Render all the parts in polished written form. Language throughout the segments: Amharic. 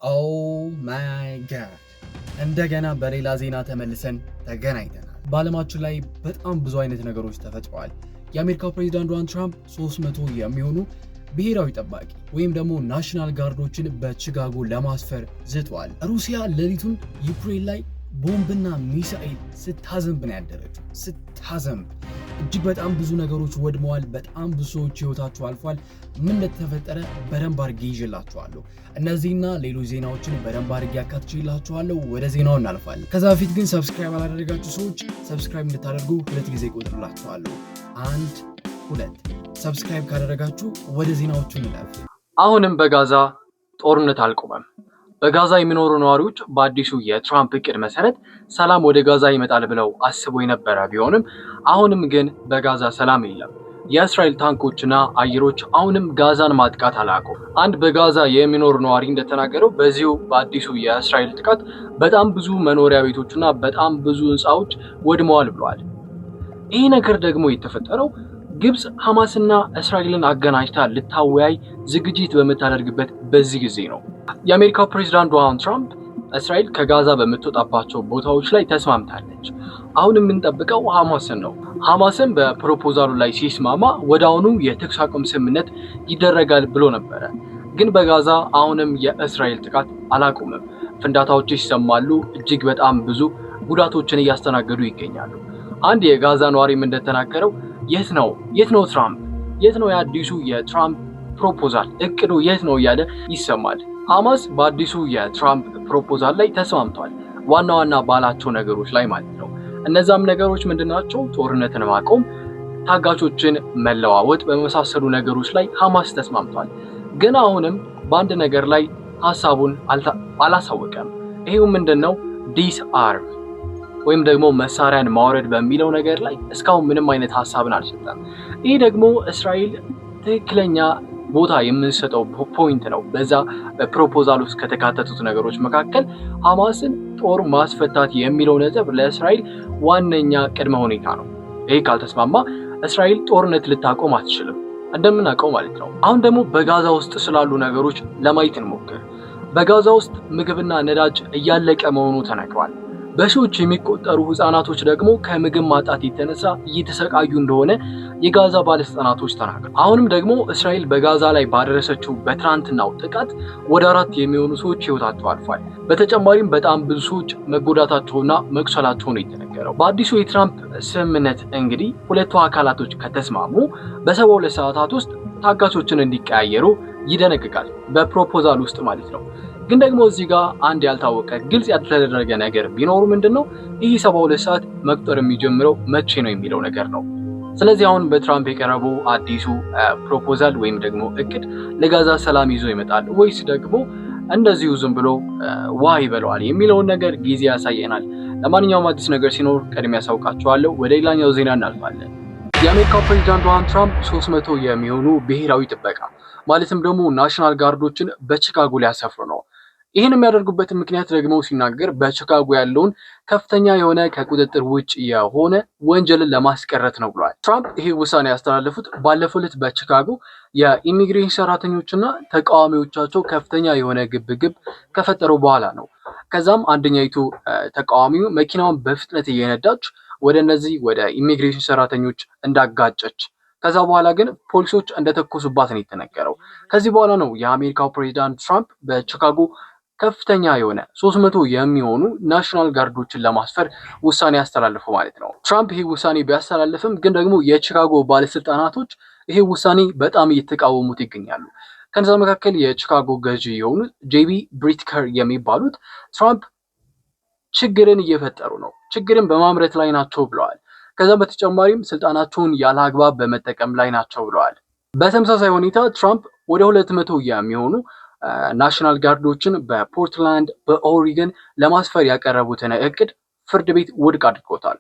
ኦ ማይ ጋድ እንደገና በሌላ ዜና ተመልሰን ተገናኝተናል። በዓለማችን ላይ በጣም ብዙ አይነት ነገሮች ተፈጥረዋል። የአሜሪካው ፕሬዚዳንት ዶናልድ ትራምፕ 300 የሚሆኑ ብሔራዊ ጠባቂ ወይም ደግሞ ናሽናል ጋርዶችን በቺካጎ ለማስፈር ዝተዋል። ሩሲያ ሌሊቱን ዩክሬን ላይ ቦምብና ሚሳኤል ስታዘንብ ነው ያደረችው። ስታዘንብ እጅግ በጣም ብዙ ነገሮች ወድመዋል። በጣም ብዙ ሰዎች ህይወታቸው አልፏል። ምን እንደተፈጠረ በደንብ አድርጌ ይዤላችኋለሁ። እነዚህና ሌሎች ዜናዎችን በደንብ አድርጌ አካትቼላችኋለሁ። ወደ ዜናው እናልፋለን። ከዛ በፊት ግን ሰብስክራይብ አላደረጋችሁ ሰዎች ሰብስክራይብ እንድታደርጉ ሁለት ጊዜ ቆጥርላችኋለሁ። 1 2 ሰብስክራይብ ካደረጋችሁ ወደ ዜናዎቹ እንላለን። አሁንም በጋዛ ጦርነት አልቆመም። በጋዛ የሚኖሩ ነዋሪዎች በአዲሱ የትራምፕ እቅድ መሰረት ሰላም ወደ ጋዛ ይመጣል ብለው አስበው የነበረ ቢሆንም አሁንም ግን በጋዛ ሰላም የለም። የእስራኤል ታንኮችና አየሮች አሁንም ጋዛን ማጥቃት አላቆሙም። አንድ በጋዛ የሚኖር ነዋሪ እንደተናገረው በዚሁ በአዲሱ የእስራኤል ጥቃት በጣም ብዙ መኖሪያ ቤቶችና በጣም ብዙ ህንፃዎች ወድመዋል ብለዋል። ይህ ነገር ደግሞ የተፈጠረው ግብፅ ሐማስና እስራኤልን አገናኝታ ልታወያይ ዝግጅት በምታደርግበት በዚህ ጊዜ ነው። የአሜሪካው ፕሬዚዳንት ዶናልድ ትራምፕ እስራኤል ከጋዛ በምትወጣባቸው ቦታዎች ላይ ተስማምታለች። አሁን የምንጠብቀው ሐማስን ነው። ሐማስን በፕሮፖዛሉ ላይ ሲስማማ ወዲያውኑ የተኩስ አቁም ስምምነት ይደረጋል ብሎ ነበረ። ግን በጋዛ አሁንም የእስራኤል ጥቃት አላቆመም። ፍንዳታዎች ይሰማሉ። እጅግ በጣም ብዙ ጉዳቶችን እያስተናገዱ ይገኛሉ። አንድ የጋዛ ነዋሪም እንደተናገረው የት ነው ትራምፕ? የት ነው የአዲሱ የትራምፕ ፕሮፖዛል? እቅዱ የት ነው እያለ ይሰማል። ሐማስ በአዲሱ የትራምፕ ፕሮፖዛል ላይ ተስማምቷል። ዋና ዋና ባላቸው ነገሮች ላይ ማለት ነው። እነዛም ነገሮች ምንድናቸው? ጦርነትን ማቆም፣ ታጋቾችን መለዋወጥ በመሳሰሉ ነገሮች ላይ ሐማስ ተስማምቷል። ግን አሁንም በአንድ ነገር ላይ ሐሳቡን አላሳወቀም። ይሄው ምንድነው? ዲስአርም ወይም ደግሞ መሳሪያን ማውረድ በሚለው ነገር ላይ እስካሁን ምንም አይነት ሐሳብን አልሰጠም። ይህ ደግሞ እስራኤል ትክክለኛ ቦታ የምንሰጠው ፖይንት ነው። በዛ ፕሮፖዛል ውስጥ ከተካተቱት ነገሮች መካከል ሐማስን ጦር ማስፈታት የሚለው ነጥብ ለእስራኤል ዋነኛ ቅድመ ሁኔታ ነው። ይህ ካልተስማማ እስራኤል ጦርነት ልታቆም አትችልም፣ እንደምናውቀው ማለት ነው። አሁን ደግሞ በጋዛ ውስጥ ስላሉ ነገሮች ለማየት እንሞክር። በጋዛ ውስጥ ምግብና ነዳጅ እያለቀ መሆኑ ተነግሯል። በሺዎች የሚቆጠሩ ህፃናቶች ደግሞ ከምግብ ማጣት የተነሳ እየተሰቃዩ እንደሆነ የጋዛ ባለስልጣናቶች ተናግረዋል። አሁንም ደግሞ እስራኤል በጋዛ ላይ ባደረሰችው በትናንትናው ጥቃት ወደ 4 የሚሆኑ ሰዎች ህይወታቸው አልፏል። በተጨማሪም በጣም ብዙ ሰዎች መጎዳታቸውና መቁሰላቸው ነው የተነገረው። በአዲሱ የትራምፕ ስምምነት እንግዲህ ሁለቱ አካላቶች ከተስማሙ በ72 ሰዓታት ውስጥ ታጋቾችን እንዲቀያየሩ ይደነግጋል፣ በፕሮፖዛል ውስጥ ማለት ነው። ግን ደግሞ እዚህ ጋር አንድ ያልታወቀ ግልጽ ያልተደረገ ነገር ቢኖር ምንድነው? ይህ 72 ሰዓት መቁጠር የሚጀምረው መቼ ነው የሚለው ነገር ነው። ስለዚህ አሁን በትራምፕ የቀረበው አዲሱ ፕሮፖዛል ወይም ደግሞ እቅድ ለጋዛ ሰላም ይዞ ይመጣል ወይስ ደግሞ እንደዚሁ ዝም ብሎ ዋይ ይበለዋል የሚለውን ነገር ጊዜ ያሳየናል። ለማንኛውም አዲስ ነገር ሲኖር ቀድሜ ያሳውቃችኋለሁ። ወደ ሌላኛው ዜና እናልፋለን። የአሜሪካው ፕሬዚዳንት ዶናልድ ትራምፕ 300 የሚሆኑ ብሔራዊ ጥበቃ ማለትም ደግሞ ናሽናል ጋርዶችን በቺካጎ ሊያሰፍሩ ነው። ይህን የሚያደርጉበት ምክንያት ደግሞ ሲናገር በቺካጎ ያለውን ከፍተኛ የሆነ ከቁጥጥር ውጭ የሆነ ወንጀልን ለማስቀረት ነው ብሏል። ትራምፕ ይሄ ውሳኔ ያስተላለፉት ባለፈው ዕለት በቺካጎ የኢሚግሬሽን ሰራተኞችና ተቃዋሚዎቻቸው ከፍተኛ የሆነ ግብግብ ከፈጠሩ በኋላ ነው። ከዛም አንደኛይቱ ተቃዋሚው መኪናውን በፍጥነት እየነዳች ወደ ኢሚግሬሽን ሰራተኞች እንዳጋጨች ከዛ በኋላ ግን ፖሊሶች እንደተኮሱባት ነው የተነገረው። ከዚህ በኋላ ነው የአሜሪካው ፕሬዚዳንት ትራምፕ በቺካጎ ከፍተኛ የሆነ 300 የሚሆኑ ናሽናል ጋርዶችን ለማስፈር ውሳኔ ያስተላልፉ ማለት ነው። ትራምፕ ይሄ ውሳኔ ቢያስተላልፍም ግን ደግሞ የቺካጎ ባለስልጣናቶች ይሄ ውሳኔ በጣም እየተቃወሙት ይገኛሉ። ከነዛ መካከል የቺካጎ ገዢ የሆኑት ጄቢ ብሪትከር የሚባሉት ትራምፕ ችግርን እየፈጠሩ ነው፣ ችግርን በማምረት ላይ ናቸው ብለዋል። ከዛ በተጨማሪም ስልጣናቸውን ያለ አግባብ በመጠቀም ላይ ናቸው ብለዋል። በተመሳሳይ ሁኔታ ትራምፕ ወደ 200 የሚሆኑ ናሽናል ጋርዶችን በፖርትላንድ በኦሪገን ለማስፈር ያቀረቡትን እቅድ ፍርድ ቤት ውድቅ አድርጎታል።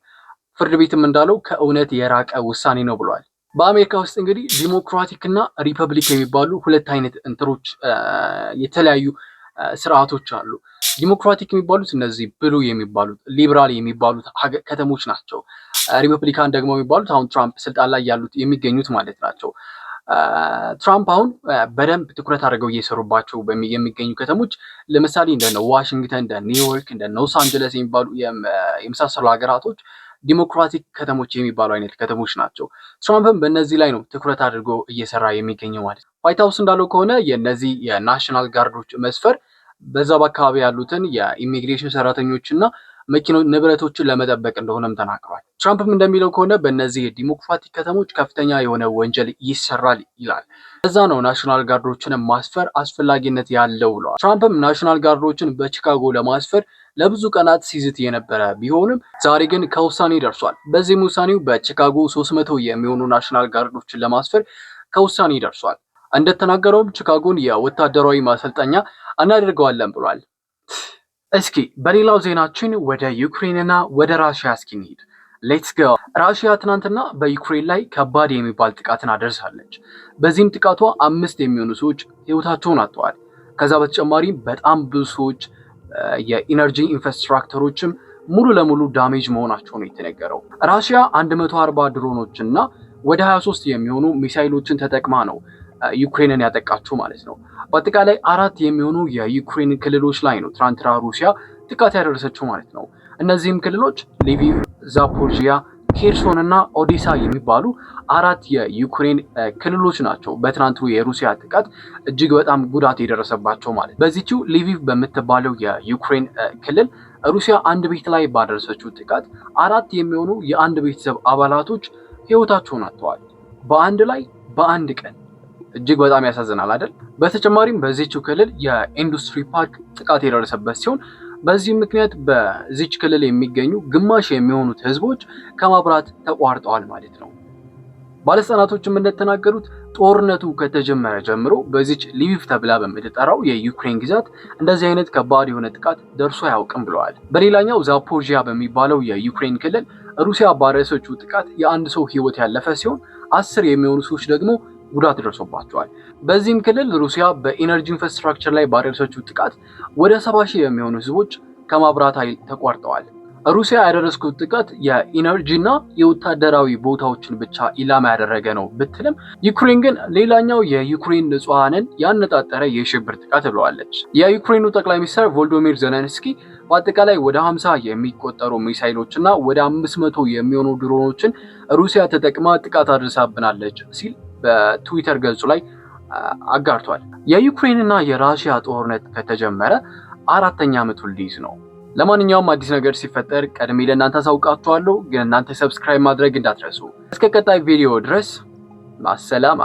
ፍርድ ቤትም እንዳለው ከእውነት የራቀ ውሳኔ ነው ብሏል። በአሜሪካ ውስጥ እንግዲህ ዲሞክራቲክ እና ሪፐብሊክ የሚባሉ ሁለት አይነት የተለያዩ ስርዓቶች አሉ። ዲሞክራቲክ የሚባሉት እነዚህ ብሉ የሚባሉት ሊበራል የሚባሉት ከተሞች ናቸው። ሪፐብሊካን ደግሞ የሚባሉት አሁን ትራምፕ ስልጣን ላይ ያሉት የሚገኙት ማለት ናቸው። ትራምፕ አሁን በደንብ ትኩረት አድርገው እየሰሩባቸው የሚገኙ ከተሞች ለምሳሌ እንደነ ዋሽንግተን፣ እንደ ኒውዮርክ፣ እንደ ሎስ አንጀለስ የሚባሉ የመሳሰሉ ሀገራቶች ዲሞክራቲክ ከተሞች የሚባሉ አይነት ከተሞች ናቸው። ትራምፕም በእነዚህ ላይ ነው ትኩረት አድርጎ እየሰራ የሚገኘው ማለት ነው። ዋይት ሀውስ እንዳለው ከሆነ የነዚህ የናሽናል ጋርዶች መስፈር በዛ በአካባቢ ያሉትን የኢሚግሬሽን ሰራተኞችና መኪኖች ንብረቶችን ለመጠበቅ እንደሆነም ተናግሯል። ትራምፕም እንደሚለው ከሆነ በእነዚህ የዲሞክራቲክ ከተሞች ከፍተኛ የሆነ ወንጀል ይሰራል ይላል። ለዛ ነው ናሽናል ጋርዶችን ማስፈር አስፈላጊነት ያለው ብለዋል። ትራምፕም ናሽናል ጋርዶችን በቺካጎ ለማስፈር ለብዙ ቀናት ሲዝት የነበረ ቢሆንም ዛሬ ግን ከውሳኔ ደርሷል። በዚህም ውሳኔው በቺካጎ 300 የሚሆኑ ናሽናል ጋርዶችን ለማስፈር ከውሳኔ ደርሷል። እንደተናገረውም ቺካጎን የወታደራዊ ማሰልጠኛ እናደርገዋለን ብሏል። እስኪ በሌላው ዜናችን ወደ ዩክሬንና ወደ ራሽያ እስኪ እንሂድ። ሌትስ ጎ። ራሽያ ትናንትና በዩክሬን ላይ ከባድ የሚባል ጥቃትን አደርሳለች። በዚህም ጥቃቷ 5 የሚሆኑ ሰዎች ህይወታቸውን አጥተዋል። ከዛ በተጨማሪም በጣም ብዙ ሰዎች የኢነርጂ ኢንፍራስትራክቸሮችም ሙሉ ለሙሉ ዳሜጅ መሆናቸው ነው የተነገረው። ራሽያ 140 ድሮኖች እና ወደ 23 የሚሆኑ ሚሳይሎችን ተጠቅማ ነው ዩክሬንን ያጠቃችው ማለት ነው። በአጠቃላይ 4 የሚሆኑ የዩክሬን ክልሎች ላይ ነው ትናንትና ሩሲያ ጥቃት ያደረሰችው ማለት ነው። እነዚህም ክልሎች ሊቪቭ፣ ዛፖርጂያ፣ ኬርሶን እና ኦዴሳ የሚባሉ 4 የዩክሬን ክልሎች ናቸው። በትናንቱ የሩሲያ ጥቃት እጅግ በጣም ጉዳት የደረሰባቸው ማለት ነው። በዚህችው ሊቪቭ በምትባለው የዩክሬን ክልል ሩሲያ አንድ ቤት ላይ ባደረሰችው ጥቃት 4 የሚሆኑ የአንድ ቤተሰብ አባላቶች ህይወታቸውን አጥተዋል። በአንድ ቀን እጅግ በጣም ያሳዝናል አይደል? በተጨማሪም በዚህችው ክልል የኢንዱስትሪ ፓርክ ጥቃት የደረሰበት ሲሆን በዚህ ምክንያት በዚች ክልል የሚገኙ ግማሽ የሚሆኑት ህዝቦች ከመብራት ተቋርጠዋል ማለት ነው። ባለስልጣናቶችም እንደተናገሩት ጦርነቱ ከተጀመረ ጀምሮ በዚች ሊቪቭ ተብላ በምትጠራው የዩክሬን ግዛት እንደዚህ አይነት ከባድ የሆነ ጥቃት ደርሶ አያውቅም ብለዋል። በሌላኛው ዛፖርጂያ በሚባለው የዩክሬን ክልል ሩሲያ ባደረሰችው ጥቃት የአንድ ሰው ህይወት ያለፈ ሲሆን 10 የሚሆኑ ሰዎች ደግሞ ጉዳት ደርሶባቸዋል። በዚህም ክልል ሩሲያ በኢነርጂ ኢንፍራስትራክቸር ላይ ባደረሰችው ጥቃት ወደ 70,000 የሚሆኑ ህዝቦች ከመብራት ኃይል ተቋርጠዋል። ሩሲያ ያደረሰችው ጥቃት የኢነርጂና የወታደራዊ ቦታዎችን ብቻ ኢላማ ያደረገ ነው ብትልም ዩክሬን ግን ሌላኛው የዩክሬን ንጹሃንን ያነጣጠረ የሽብር ጥቃት ብለዋለች። የዩክሬኑ ጠቅላይ ሚኒስትር ቮሎዶሚር ዜሌንስኪ በአጠቃላይ ወደ 50 የሚቆጠሩ ሚሳይሎችና ወደ 500 የሚሆኑ ድሮኖችን ሩሲያ ተጠቅማ ጥቃት አድርሳብናለች ሲል በትዊተር ገጹ ላይ አጋርቷል። የዩክሬንና የራሽያ ጦርነት ከተጀመረ 4ኛ ዓመቱን ሊይዝ ነው። ለማንኛውም አዲስ ነገር ሲፈጠር ቀድሜ ለእናንተ አሳውቃችኋለሁ፣ ግን እናንተ ሰብስክራይብ ማድረግ እንዳትረሱ። እስከ ቀጣይ ቪዲዮ ድረስ ማሰላማ።